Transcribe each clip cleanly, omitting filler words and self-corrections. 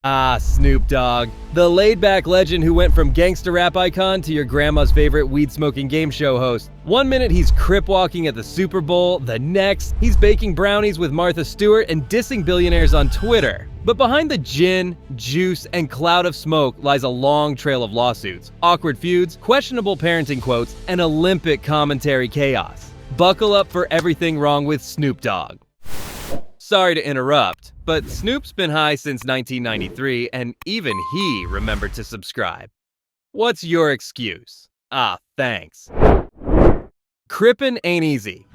Ah, Snoop Dogg. The laid-back legend who went from gangsta rap icon to your grandma's favorite weed-smoking game show host. One minute he's crip-walking at the Super Bowl, the next he's baking brownies with Martha Stewart and dissing billionaires on Twitter. But behind the gin, juice, and cloud of smoke lies a long trail of lawsuits, awkward feuds, questionable parenting quotes, and Olympic commentary chaos. Buckle up for everything wrong with Snoop Dogg. Sorry to interrupt, but Snoop's been high since 1993, and even he remembered to subscribe. What's your excuse? Ah, thanks. Crippin' ain't easy.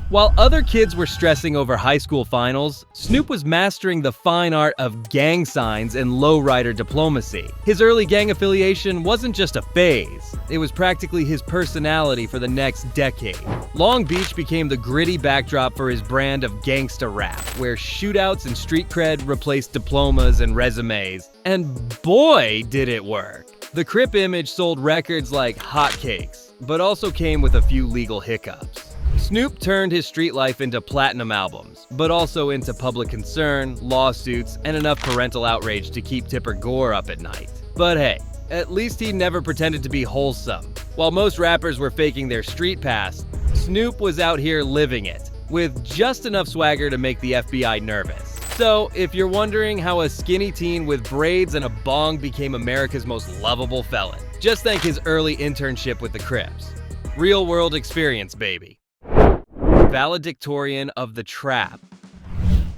While other kids were stressing over high school finals, Snoop was mastering the fine art of gang signs and lowrider diplomacy. His early gang affiliation wasn't just a phase, it was practically his personality for the next decade. Long Beach became the gritty backdrop for his brand of gangsta rap, where shootouts and street cred replaced diplomas and resumes. And boy, did it work! The Crip image sold records like hotcakes, but also came with a few legal hiccups. Snoop turned his street life into platinum albums, but also into public concern, lawsuits, and enough parental outrage to keep Tipper Gore up at night. But hey, at least he never pretended to be wholesome. While most rappers were faking their street past, Snoop was out here living it, with just enough swagger to make the FBI nervous. So, if you're wondering how a skinny teen with braids and a bong became America's most lovable felon, just thank his early internship with the Crips. Real-world experience, baby. Valedictorian of the Trap.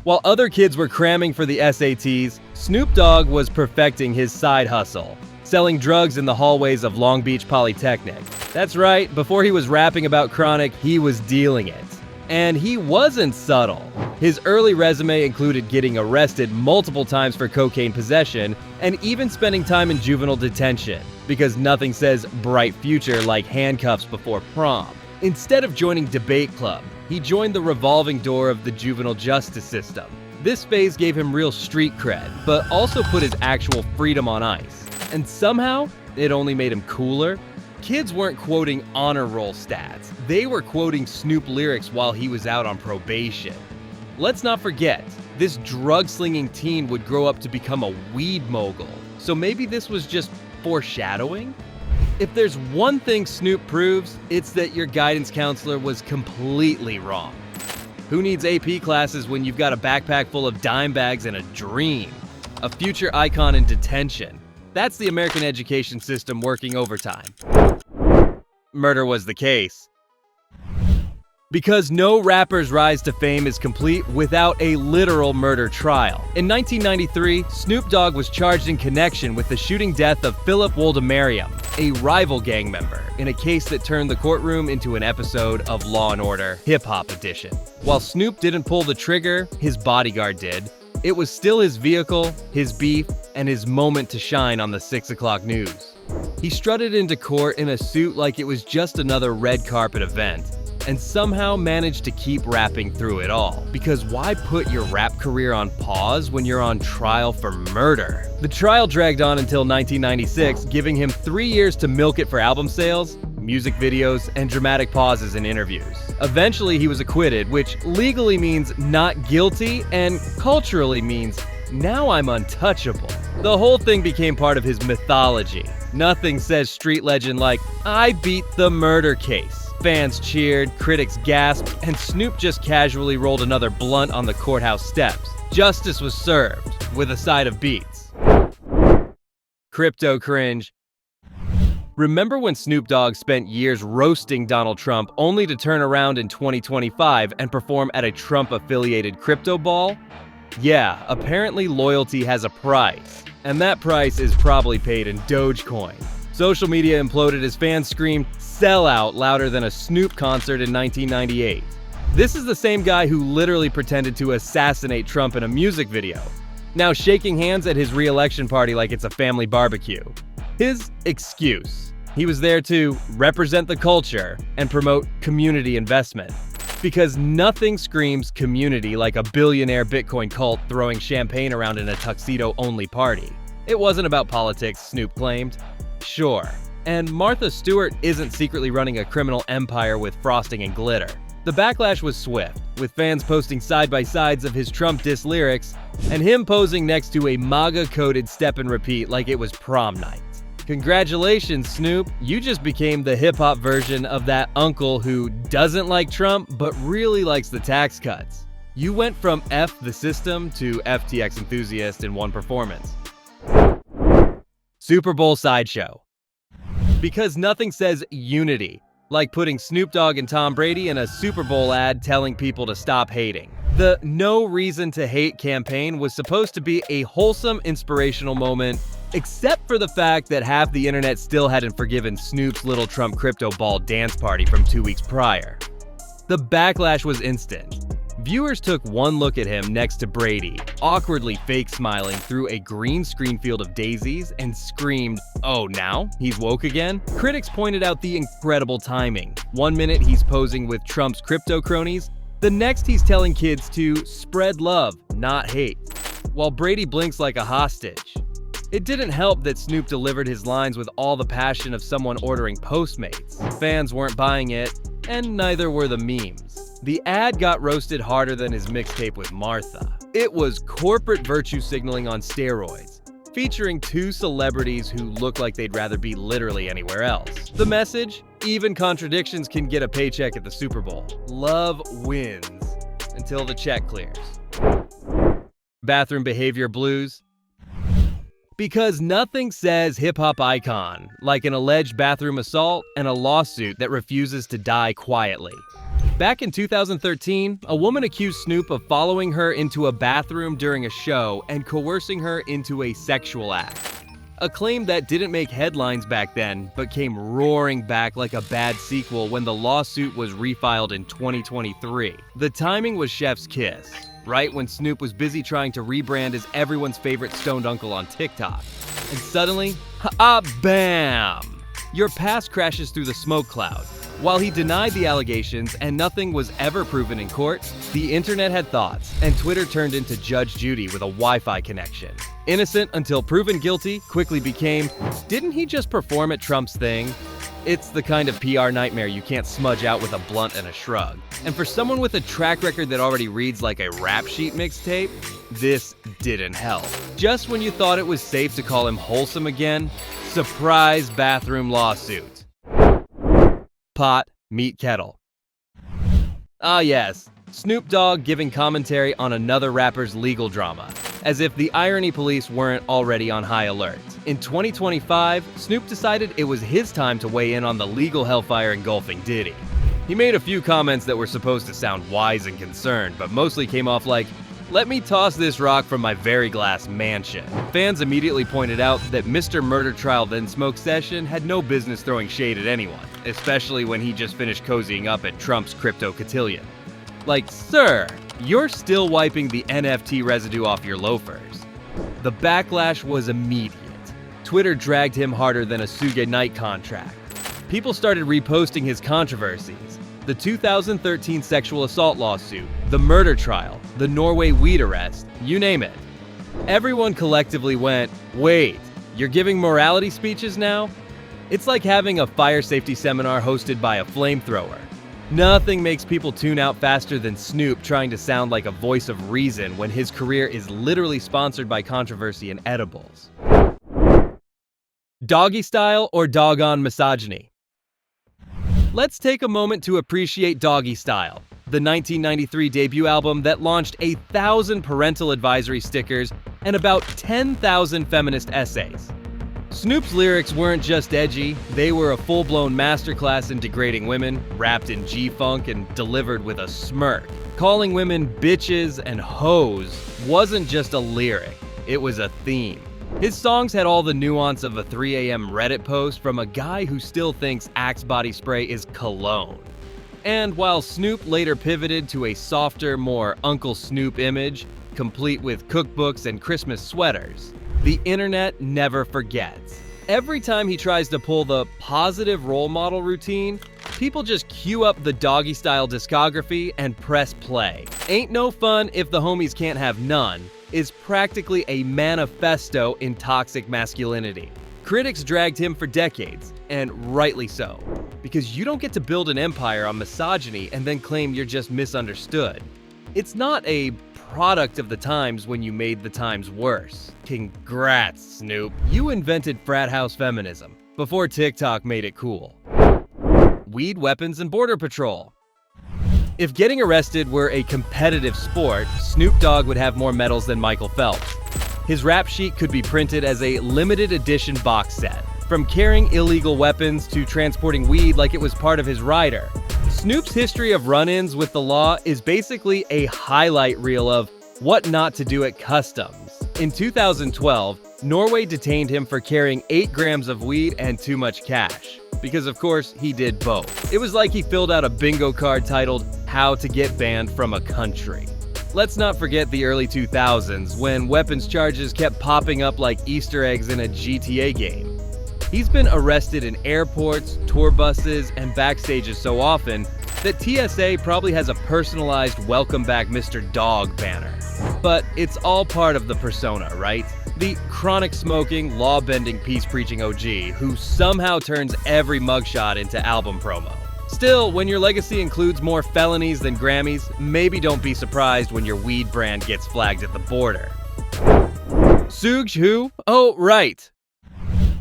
While other kids were cramming for the SATs, Snoop Dogg was perfecting his side hustle, selling drugs in the hallways of Long Beach Polytechnic. That's right, before he was rapping about chronic, he was dealing it. And he wasn't subtle. His early resume included getting arrested multiple times for cocaine possession and even spending time in juvenile detention, because nothing says bright future like handcuffs before prom. Instead of joining debate club, he joined the revolving door of the juvenile justice system. This phase gave him real street cred, but also put his actual freedom on ice. And somehow, it only made him cooler. Kids weren't quoting honor roll stats. They were quoting Snoop lyrics while he was out on probation. Let's not forget, this drug-slinging teen would grow up to become a weed mogul. So maybe this was just foreshadowing? If there's one thing Snoop proves, it's that your guidance counselor was completely wrong. Who needs AP classes when you've got a backpack full of dime bags and a dream? A future icon in detention. That's the American education system working overtime. Murder was the case. Because no rapper's rise to fame is complete without a literal murder trial. In 1993, Snoop Dogg was charged in connection with the shooting death of Philip Woldemariam, a rival gang member, in a case that turned the courtroom into an episode of Law & Order Hip Hop Edition. While Snoop didn't pull the trigger, his bodyguard did. It was still his vehicle, his beef, and his moment to shine on the 6 o'clock news. He strutted into court in a suit like it was just another red carpet event, and somehow managed to keep rapping through it all. Because why put your rap career on pause when you're on trial for murder? The trial dragged on until 1996, giving him 3 years to milk it for album sales, music videos, and dramatic pauses in interviews. Eventually, he was acquitted, which legally means not guilty, and culturally means now I'm untouchable. The whole thing became part of his mythology. Nothing says street legend like, I beat the murder case. Fans cheered, critics gasped, and Snoop just casually rolled another blunt on the courthouse steps. Justice was served, with a side of beats. Crypto cringe. Remember when Snoop Dogg spent years roasting Donald Trump only to turn around in 2025 and perform at a Trump-affiliated crypto ball? Yeah, apparently loyalty has a price, and that price is probably paid in Dogecoin. Social media imploded as fans screamed, "Sell out," louder than a Snoop concert in 1998. This is the same guy who literally pretended to assassinate Trump in a music video, now shaking hands at his re-election party like it's a family barbecue. His excuse: he was there to represent the culture and promote community investment. Because nothing screams community like a billionaire Bitcoin cult throwing champagne around in a tuxedo-only party. It wasn't about politics, Snoop claimed. Sure. And Martha Stewart isn't secretly running a criminal empire with frosting and glitter. The backlash was swift, with fans posting side-by-sides of his Trump diss lyrics and him posing next to a MAGA-coded step and repeat like it was prom night. Congratulations, Snoop, you just became the hip-hop version of that uncle who doesn't like Trump but really likes the tax cuts. You went from F the system to FTX enthusiast in one performance. Super Bowl sideshow. Because nothing says unity like putting Snoop Dogg and Tom Brady in a Super Bowl ad telling people to stop hating. The No Reason to Hate campaign was supposed to be a wholesome, inspirational moment, except for the fact that half the internet still hadn't forgiven Snoop's little Trump crypto ball dance party from 2 weeks prior. The backlash was instant. Viewers took one look at him next to Brady, awkwardly fake smiling through a green screen field of daisies, and screamed, "Oh, now? He's woke again?" Critics pointed out the incredible timing. 1 minute he's posing with Trump's crypto cronies, the next he's telling kids to spread love, not hate, while Brady blinks like a hostage. It didn't help that Snoop delivered his lines with all the passion of someone ordering Postmates. Fans weren't buying it, and neither were the memes. The ad got roasted harder than his mixtape with Martha. It was corporate virtue signaling on steroids, featuring two celebrities who look like they'd rather be literally anywhere else. The message? Even contradictions can get a paycheck at the Super Bowl. Love wins until the check clears. Bathroom behavior blues. Because nothing says hip-hop icon like an alleged bathroom assault and a lawsuit that refuses to die quietly. Back in 2013, a woman accused Snoop of following her into a bathroom during a show and coercing her into a sexual act. A claim that didn't make headlines back then, but came roaring back like a bad sequel when the lawsuit was refiled in 2023. The timing was chef's kiss, right when Snoop was busy trying to rebrand as everyone's favorite stoned uncle on TikTok. And suddenly, bam! Your past crashes through the smoke cloud. While he denied the allegations and nothing was ever proven in court, the internet had thoughts, and Twitter turned into Judge Judy with a Wi-Fi connection. Innocent until proven guilty quickly became, didn't he just perform at Trump's thing? It's the kind of PR nightmare you can't smudge out with a blunt and a shrug. And for someone with a track record that already reads like a rap sheet mixtape, this didn't help. Just when you thought it was safe to call him wholesome again, surprise bathroom lawsuit. Pot, meet kettle. Ah yes, Snoop Dogg giving commentary on another rapper's legal drama, as if the irony police weren't already on high alert. In 2025, Snoop decided it was his time to weigh in on the legal hellfire engulfing Diddy. He made a few comments that were supposed to sound wise and concerned, but mostly came off like, "Let me toss this rock from my very glass mansion." Fans immediately pointed out that Mr. Murder Trial Then Smoke Session had no business throwing shade at anyone, especially when he just finished cozying up at Trump's crypto cotillion. Like, sir, you're still wiping the NFT residue off your loafers. The backlash was immediate. Twitter dragged him harder than a Suge Knight contract. People started reposting his controversies. The 2013 sexual assault lawsuit, the murder trial, the Norway weed arrest, you name it. Everyone collectively went, wait, you're giving morality speeches now? It's like having a fire safety seminar hosted by a flamethrower. Nothing makes people tune out faster than Snoop trying to sound like a voice of reason when his career is literally sponsored by controversy and edibles. Doggy style or doggone misogyny? Let's take a moment to appreciate Doggy Style, the 1993 debut album that launched 1,000 parental advisory stickers and about 10,000 feminist essays. Snoop's lyrics weren't just edgy, they were a full-blown masterclass in degrading women, wrapped in G-funk and delivered with a smirk. Calling women bitches and hoes wasn't just a lyric, it was a theme. His songs had all the nuance of a 3 a.m. Reddit post from a guy who still thinks Axe body spray is cologne. And while Snoop later pivoted to a softer, more Uncle Snoop image, complete with cookbooks and Christmas sweaters, the internet never forgets. Every time he tries to pull the positive role model routine, people just queue up the Doggy Style discography and press play. Ain't no fun if the homies can't have none is practically a manifesto in toxic masculinity. Critics dragged him for decades, and rightly so, because you don't get to build an empire on misogyny and then claim you're just misunderstood. It's not a product of the times when you made the times worse. Congrats, Snoop. You invented frat house feminism before TikTok made it cool. Weed, weapons, and border patrol. If getting arrested were a competitive sport, Snoop Dogg would have more medals than Michael Phelps. His rap sheet could be printed as a limited edition box set, from carrying illegal weapons to transporting weed like it was part of his rider. Snoop's history of run-ins with the law is basically a highlight reel of what not to do at customs. In 2012, Norway detained him for carrying 8 grams of weed and too much cash. Because of course, he did both. It was like he filled out a bingo card titled, "How to Get Banned from a Country." Let's not forget the early 2000s, when weapons charges kept popping up like Easter eggs in a GTA game. He's been arrested in airports, tour buses, and backstages so often that TSA probably has a personalized "Welcome Back Mr. Dog" banner. But it's all part of the persona, right? The chronic smoking, law-bending, peace-preaching OG who somehow turns every mugshot into album promo. Still, when your legacy includes more felonies than Grammys, maybe don't be surprised when your weed brand gets flagged at the border. Suge who? Oh, right.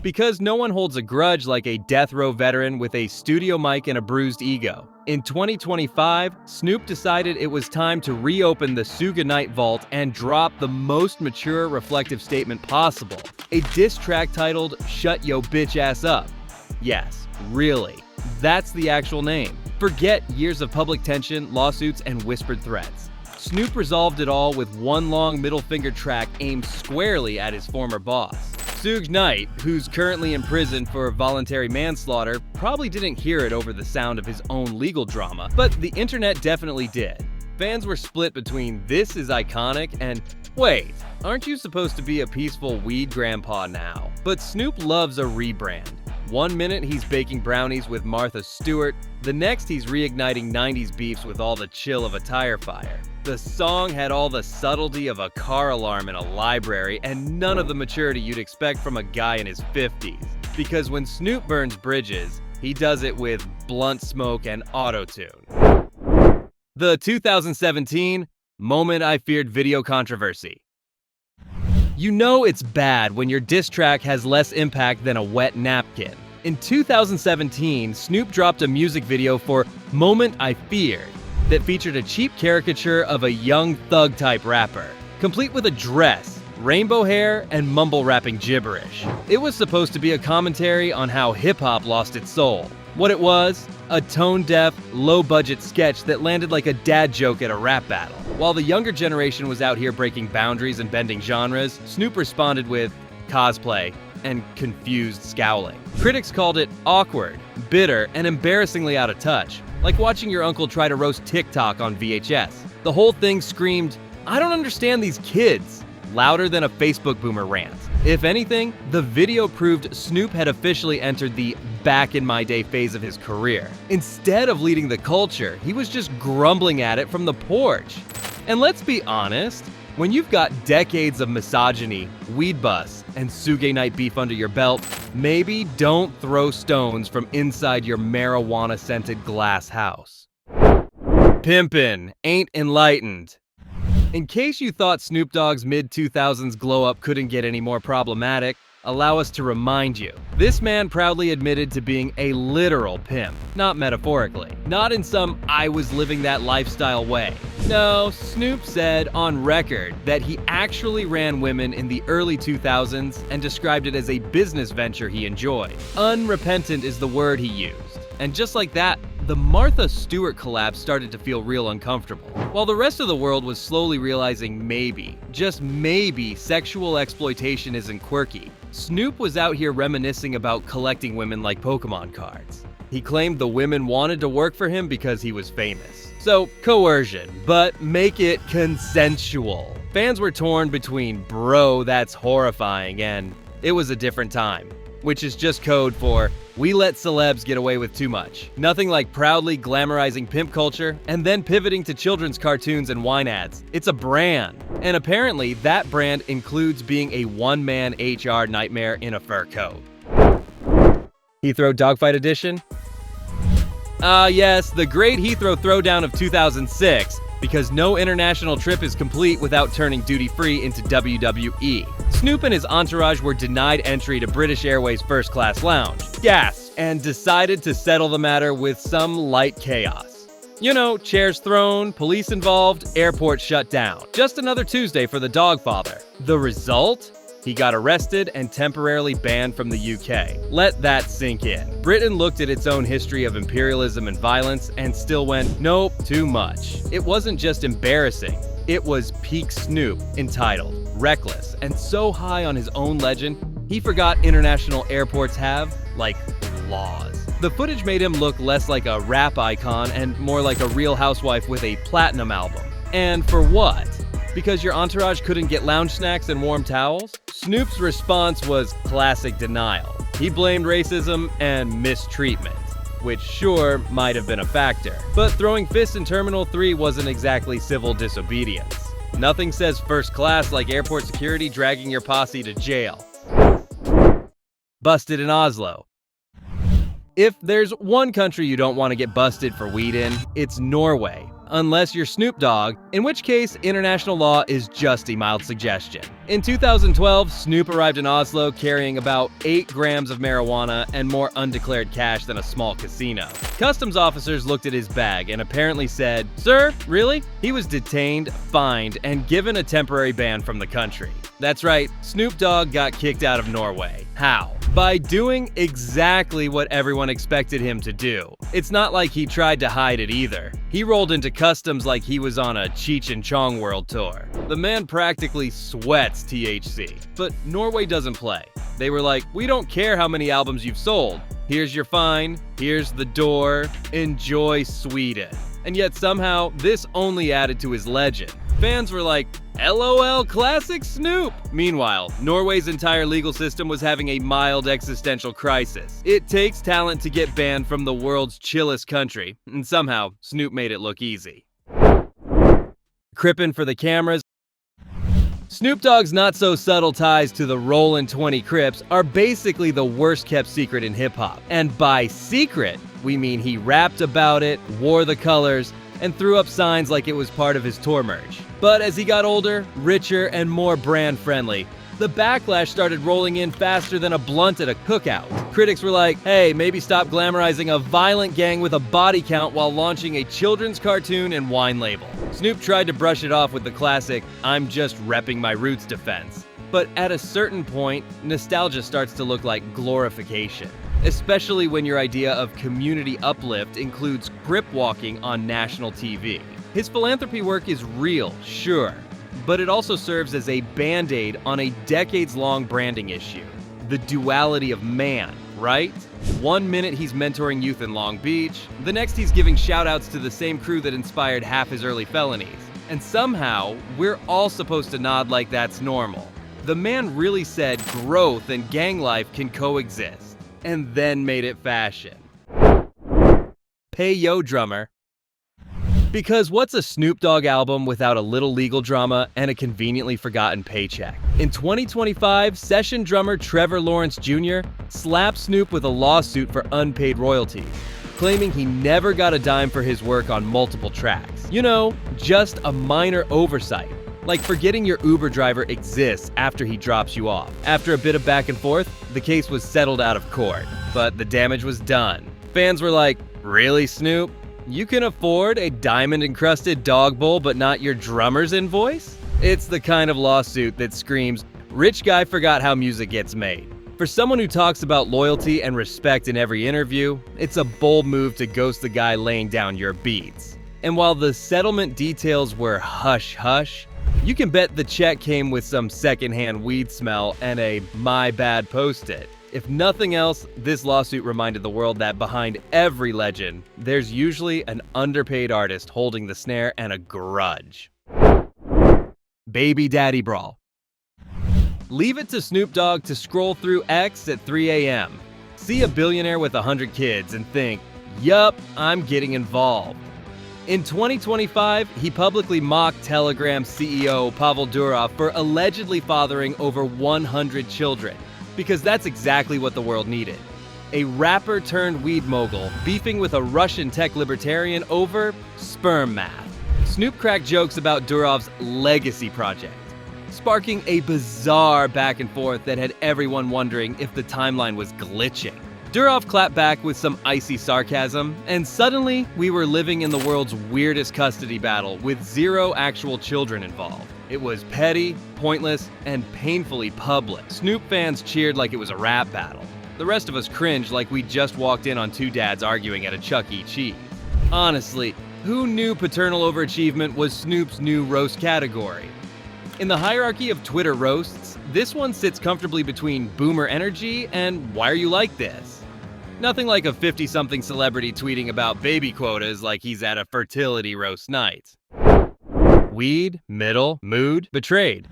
Because no one holds a grudge like a death row veteran with a studio mic and a bruised ego. In 2025, Snoop decided it was time to reopen the Suge Knight vault and drop the most mature, reflective statement possible. A diss track titled "Shut Yo Bitch Ass Up." Yes, really. That's the actual name. Forget years of public tension, lawsuits, and whispered threats. Snoop resolved it all with one long middle finger track aimed squarely at his former boss. Suge Knight, who's currently in prison for voluntary manslaughter, probably didn't hear it over the sound of his own legal drama, but the internet definitely did. Fans were split between "this is iconic" and "wait, aren't you supposed to be a peaceful weed grandpa now?" But Snoop loves a rebrand. One minute he's baking brownies with Martha Stewart, the next he's reigniting 90s beefs with all the chill of a tire fire. The song had all the subtlety of a car alarm in a library and none of the maturity you'd expect from a guy in his 50s. Because when Snoop burns bridges, he does it with blunt smoke and auto-tune. The 2017 Moment I Feared video controversy. You know it's bad when your diss track has less impact than a wet napkin. In 2017, Snoop dropped a music video for "Moment I Feared" that featured a cheap caricature of a young thug-type rapper, complete with a dress, rainbow hair, and mumble-rapping gibberish. It was supposed to be a commentary on how hip-hop lost its soul. What it was? A tone-deaf, low-budget sketch that landed like a dad joke at a rap battle. While the younger generation was out here breaking boundaries and bending genres, Snoop responded with cosplay and confused scowling. Critics called it awkward, bitter, and embarrassingly out of touch, like watching your uncle try to roast TikTok on VHS. The whole thing screamed, "I don't understand these kids," louder than a Facebook boomer rant. If anything, the video proved Snoop had officially entered the back in my day phase of his career. Instead of leading the culture, he was just grumbling at it from the porch. And let's be honest, when you've got decades of misogyny, weed busts, and Suge Knight beef under your belt, maybe don't throw stones from inside your marijuana-scented glass house. Pimpin' ain't enlightened. In case you thought Snoop Dogg's mid-2000s glow-up couldn't get any more problematic, allow us to remind you. This man proudly admitted to being a literal pimp, not metaphorically. Not in some "I was living that lifestyle" way. No, Snoop said on record that he actually ran women in the early 2000s and described it as a business venture he enjoyed. Unrepentant is the word he used. And just like that, the Martha Stewart collapse started to feel real uncomfortable. While the rest of the world was slowly realizing maybe, just maybe, sexual exploitation isn't quirky, Snoop was out here reminiscing about collecting women like Pokemon cards. He claimed the women wanted to work for him because he was famous. So, coercion, but make it consensual. Fans were torn between "bro, that's horrifying" and "it was a different time," which is just code for "we let celebs get away with too much." Nothing like proudly glamorizing pimp culture and then pivoting to children's cartoons and wine ads. It's a brand. And apparently that brand includes being a one-man HR nightmare in a fur coat. Heathrow Dogfight Edition? Yes, the Great Heathrow Throwdown of 2006, because no international trip is complete without turning duty-free into WWE. Snoop and his entourage were denied entry to British Airways First Class Lounge, gasped, and decided to settle the matter with some light chaos. You know, chairs thrown, police involved, airport shut down. Just another Tuesday for the Dogfather. The result? He got arrested and temporarily banned from the UK. Let that sink in. Britain looked at its own history of imperialism and violence and still went, nope, too much. It wasn't just embarrassing, it was peak Snoop, entitled, reckless, and so high on his own legend, he forgot international airports have, like, laws. The footage made him look less like a rap icon and more like a real housewife with a platinum album. And for what? Because your entourage couldn't get lounge snacks and warm towels? Snoop's response was classic denial. He blamed racism and mistreatment, which sure might have been a factor. But throwing fists in Terminal 3 wasn't exactly civil disobedience. Nothing says first class like airport security dragging your posse to jail. Busted in Oslo. If there's one country you don't want to get busted for weed in, it's Norway. Unless you're Snoop Dogg, in which case international law is just a mild suggestion. In 2012, Snoop arrived in Oslo carrying about 8 grams of marijuana and more undeclared cash than a small casino. Customs officers looked at his bag and apparently said, "Sir, really?" He was detained, fined, and given a temporary ban from the country. That's right, Snoop Dogg got kicked out of Norway. How? By doing exactly what everyone expected him to do. It's not like he tried to hide it either. He rolled into customs like he was on a Cheech and Chong world tour. The man practically sweats THC. But Norway doesn't play. They were like, "We don't care how many albums you've sold. Here's your fine, here's the door, enjoy Sweden." And yet somehow, this only added to his legend. Fans were like, LOL, classic Snoop! Meanwhile, Norway's entire legal system was having a mild existential crisis. It takes talent to get banned from the world's chillest country, and somehow, Snoop made it look easy. Crippin' for the cameras. Snoop Dogg's not-so-subtle ties to the Rollin' 20 Crips are basically the worst-kept secret in hip-hop. And by secret, we mean he rapped about it, wore the colors, and threw up signs like it was part of his tour merch. But as he got older, richer, and more brand-friendly, the backlash started rolling in faster than a blunt at a cookout. Critics were like, hey, maybe stop glamorizing a violent gang with a body count while launching a children's cartoon and wine label. Snoop tried to brush it off with the classic, I'm just repping my roots defense. But at a certain point, nostalgia starts to look like glorification. Especially when your idea of community uplift includes grip walking on national TV. His philanthropy work is real, sure, but it also serves as a band-aid on a decades-long branding issue. The duality of man, right? 1 minute he's mentoring youth in Long Beach, the next he's giving shout-outs to the same crew that inspired half his early felonies. And somehow, we're all supposed to nod like that's normal. The man really said growth and gang life can coexist, and then made it fashion. Pay yo, drummer. Because what's a Snoop Dogg album without a little legal drama and a conveniently forgotten paycheck? In 2025, session drummer Trevor Lawrence Jr. slapped Snoop with a lawsuit for unpaid royalties, claiming he never got a dime for his work on multiple tracks. You know, just a minor oversight. Like forgetting your Uber driver exists after he drops you off. After a bit of back and forth, the case was settled out of court, but the damage was done. Fans were like, really, Snoop? You can afford a diamond-encrusted dog bowl but not your drummer's invoice? It's the kind of lawsuit that screams, rich guy forgot how music gets made. For someone who talks about loyalty and respect in every interview, it's a bold move to ghost the guy laying down your beats. And while the settlement details were hush-hush, you can bet the check came with some secondhand weed smell and a my bad post-it. If nothing else, this lawsuit reminded the world that behind every legend, there's usually an underpaid artist holding the snare and a grudge. Baby Daddy Brawl. Leave it to Snoop Dogg to scroll through X at 3 a.m. See a billionaire with 100 kids and think, yup, I'm getting involved. In 2025, he publicly mocked Telegram CEO Pavel Durov for allegedly fathering over 100 children, because that's exactly what the world needed. a rapper turned weed mogul beefing with a Russian tech libertarian over sperm math. Snoop cracked jokes about Durov's legacy project, sparking a bizarre back and forth that had everyone wondering if the timeline was glitching. Durov clapped back with some icy sarcasm, and suddenly we were living in the world's weirdest custody battle with 0 actual children involved. It was petty, pointless, and painfully public. Snoop fans cheered like it was a rap battle. The rest of us cringed like we just walked in on 2 dads arguing at a Chuck E. Cheese. Honestly, who knew paternal overachievement was Snoop's new roast category? In the hierarchy of Twitter roasts, this one sits comfortably between boomer energy and why are you like this? Nothing like a 50-something celebrity tweeting about baby quotas like he's at a fertility roast night. Weed, middle, mood, betrayed.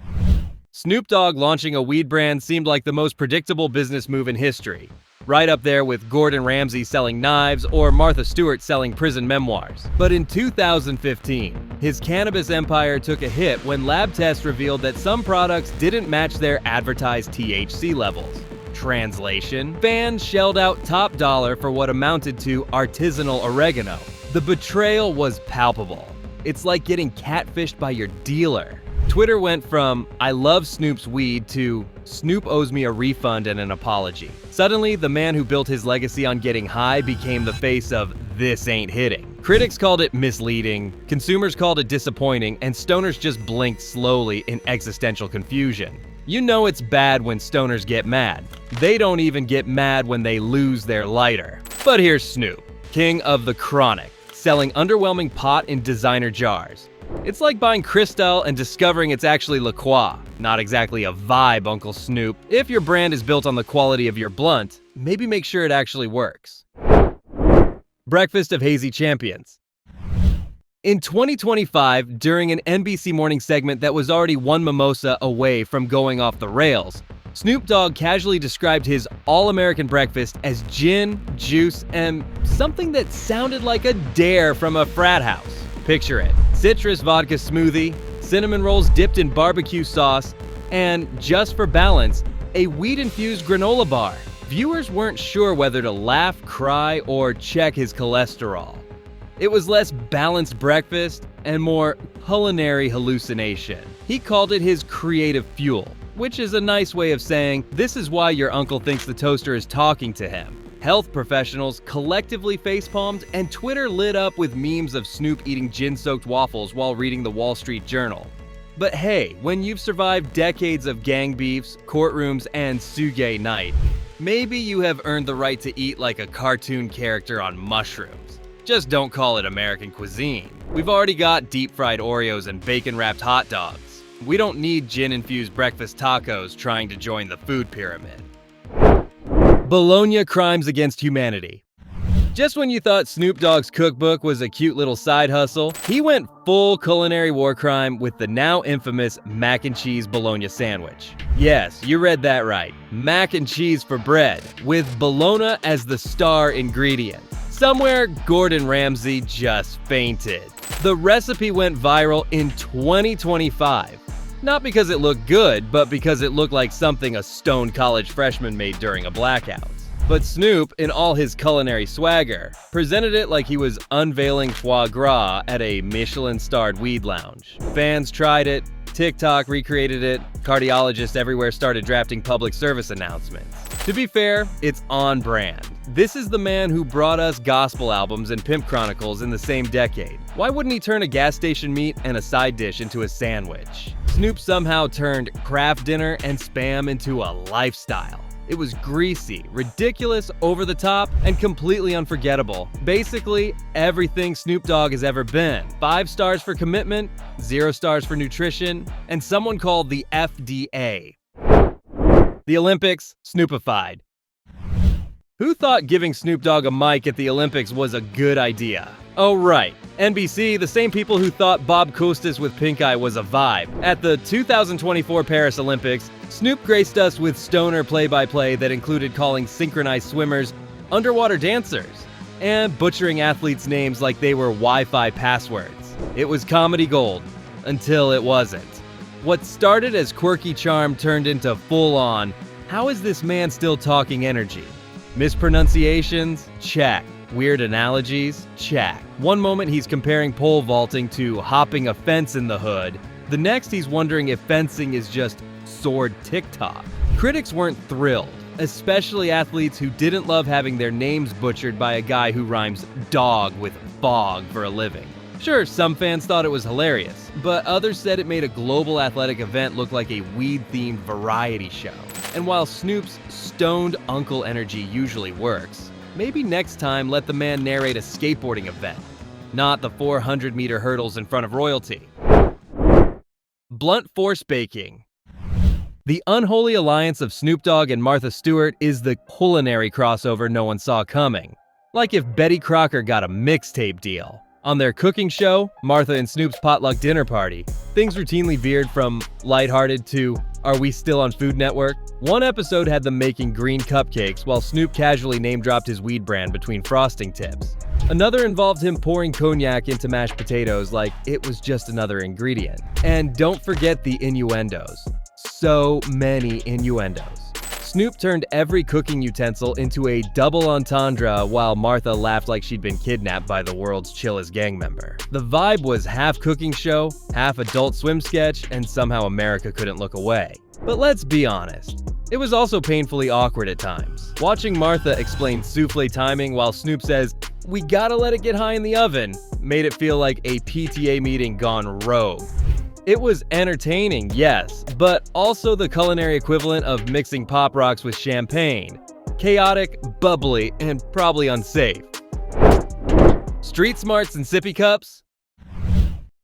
Snoop Dogg launching a weed brand seemed like the most predictable business move in history. Right up there with Gordon Ramsay selling knives or Martha Stewart selling prison memoirs. But in 2015, his cannabis empire took a hit when lab tests revealed that some products didn't match their advertised THC levels. Translation: fans shelled out top dollar for what amounted to artisanal oregano. The betrayal was palpable. It's like getting catfished by your dealer. Twitter went from "I love Snoop's weed" to "Snoop owes me a refund and an apology." Suddenly, the man who built his legacy on getting high became the face of "this ain't hitting." Critics called it misleading, consumers called it disappointing, and stoners just blinked slowly in existential confusion. You know it's bad when stoners get mad. They don't even get mad when they lose their lighter. But here's Snoop, king of the chronic, selling underwhelming pot in designer jars. It's like buying Cristal and discovering it's actually La Croix. Not exactly a vibe, Uncle Snoop. If your brand is built on the quality of your blunt, maybe make sure it actually works. Breakfast of Hazy Champions. In 2025, during an NBC Morning segment that was already one mimosa away from going off the rails, Snoop Dogg casually described his all-American breakfast as gin, juice, and something that sounded like a dare from a frat house. Picture it: citrus vodka smoothie, cinnamon rolls dipped in barbecue sauce, and, just for balance, a weed-infused granola bar. Viewers weren't sure whether to laugh, cry, or check his cholesterol. It was less balanced breakfast and more culinary hallucination. He called it his creative fuel, which is a nice way of saying this is why your uncle thinks the toaster is talking to him. Health professionals collectively facepalmed, and Twitter lit up with memes of Snoop eating gin-soaked waffles while reading the Wall Street Journal. But hey, when you've survived decades of gang beefs, courtrooms, and Suge night, maybe you have earned the right to eat like a cartoon character on mushrooms. Just don't call it American cuisine. We've already got deep-fried Oreos and bacon-wrapped hot dogs. We don't need gin-infused breakfast tacos trying to join the food pyramid. Bologna Crimes Against Humanity. Just when you thought Snoop Dogg's cookbook was a cute little side hustle, he went full culinary war crime with the now infamous mac and cheese bologna sandwich. Yes, you read that right. Mac and cheese for bread, with bologna as the star ingredient. Somewhere, Gordon Ramsay just fainted. The recipe went viral in 2025. Not because it looked good, but because it looked like something a stoned college freshman made during a blackout. But Snoop, in all his culinary swagger, presented it like he was unveiling foie gras at a Michelin-starred weed lounge. Fans tried it, TikTok recreated it, cardiologists everywhere started drafting public service announcements. To be fair, it's on brand. This is the man who brought us gospel albums and Pimp Chronicles in the same decade. Why wouldn't he turn a gas station meat and a side dish into a sandwich? Snoop somehow turned craft dinner and Spam into a lifestyle. It was greasy, ridiculous, over the top, and completely unforgettable. Basically, everything Snoop Dogg has ever been. 5 stars for commitment, 0 stars for nutrition, and someone called the FDA. The Olympics, Snoopified. Who thought giving Snoop Dogg a mic at the Olympics was a good idea? Oh right, NBC, the same people who thought Bob Costas with pink eye was a vibe. At the 2024 Paris Olympics, Snoop graced us with stoner play-by-play that included calling synchronized swimmers underwater dancers and butchering athletes' names like they were Wi-Fi passwords. It was comedy gold, until it wasn't. What started as quirky charm turned into full-on, how is this man still talking energy? Mispronunciations? Check. Weird analogies? Check. One moment he's comparing pole vaulting to hopping a fence in the hood. The next he's wondering if fencing is just sword TikTok. Critics weren't thrilled, especially athletes who didn't love having their names butchered by a guy who rhymes dog with fog for a living. Sure, some fans thought it was hilarious, but others said it made a global athletic event look like a weed-themed variety show. And while Snoop's stoned uncle energy usually works, maybe next time let the man narrate a skateboarding event, not the 400-meter hurdles in front of royalty. Blunt force baking. The unholy alliance of Snoop Dogg and Martha Stewart is the culinary crossover no one saw coming. Like if Betty Crocker got a mixtape deal. On their cooking show, Martha and Snoop's potluck dinner party, things routinely veered from lighthearted to, are we still on Food Network? One episode had them making green cupcakes while Snoop casually name-dropped his weed brand between frosting tips. Another involved him pouring cognac into mashed potatoes like it was just another ingredient. And don't forget the innuendos. So many innuendos. Snoop turned every cooking utensil into a double entendre while Martha laughed like she'd been kidnapped by the world's chillest gang member. The vibe was half cooking show, half Adult Swim sketch, and somehow America couldn't look away. But let's be honest, it was also painfully awkward at times. Watching Martha explain souffle timing while Snoop says, "We gotta let it get high in the oven," made it feel like a PTA meeting gone rogue. It was entertaining, yes, but also the culinary equivalent of mixing Pop Rocks with champagne. Chaotic, bubbly, and probably unsafe. Street smarts and sippy cups?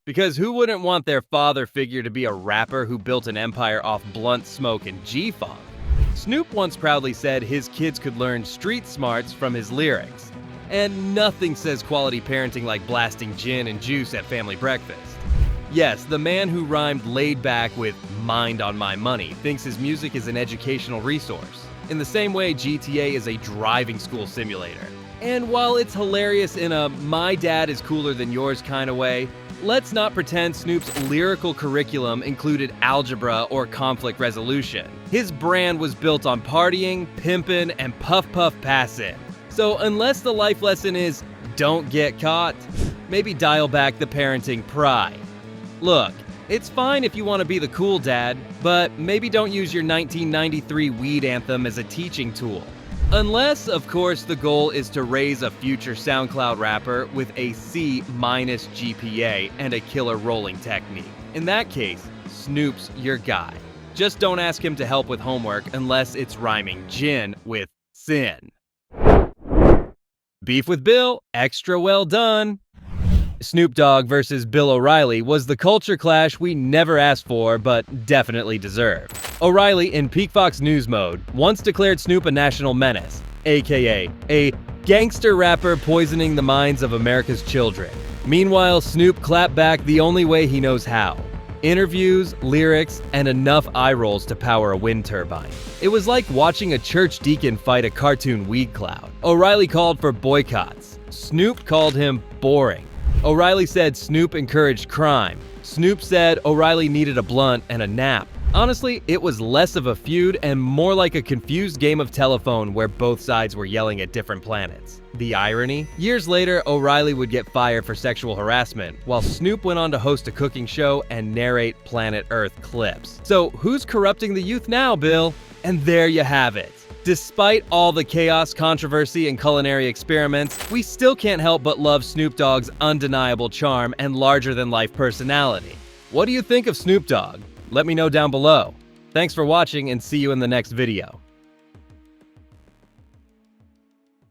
Because who wouldn't want their father figure to be a rapper who built an empire off blunt smoke and G-funk? Snoop once proudly said his kids could learn street smarts from his lyrics. And nothing says quality parenting like blasting gin and juice at family breakfast. Yes, the man who rhymed laid back with mind on my money thinks his music is an educational resource, in the same way GTA is a driving school simulator. And while it's hilarious in a my dad is cooler than yours kind of way, let's not pretend Snoop's lyrical curriculum included algebra or conflict resolution. His brand was built on partying, pimpin', and puff puff passin'. So unless the life lesson is don't get caught, maybe dial back the parenting pride. Look, it's fine if you want to be the cool dad, but maybe don't use your 1993 weed anthem as a teaching tool. Unless, of course, the goal is to raise a future SoundCloud rapper with a C- GPA and a killer rolling technique. In that case, Snoop's your guy. Just don't ask him to help with homework unless it's rhyming gin with sin. Beef with Bill, extra well done. Snoop Dogg versus Bill O'Reilly was the culture clash we never asked for, but definitely deserved. O'Reilly, in Peak Fox News mode, once declared Snoop a national menace, aka a gangster rapper poisoning the minds of America's children. Meanwhile, Snoop clapped back the only way he knows how. Interviews, lyrics, and enough eye rolls to power a wind turbine. It was like watching a church deacon fight a cartoon weed cloud. O'Reilly called for boycotts. Snoop called him boring. O'Reilly said Snoop encouraged crime. Snoop said O'Reilly needed a blunt and a nap. Honestly, it was less of a feud and more like a confused game of telephone where both sides were yelling at different planets. The irony? Years later, O'Reilly would get fired for sexual harassment, while Snoop went on to host a cooking show and narrate Planet Earth clips. So who's corrupting the youth now, Bill? And there you have it. Despite all the chaos, controversy, and culinary experiments, we still can't help but love Snoop Dogg's undeniable charm and larger-than-life personality. What do you think of Snoop Dogg? Let me know down below. Thanks for watching and see you in the next video.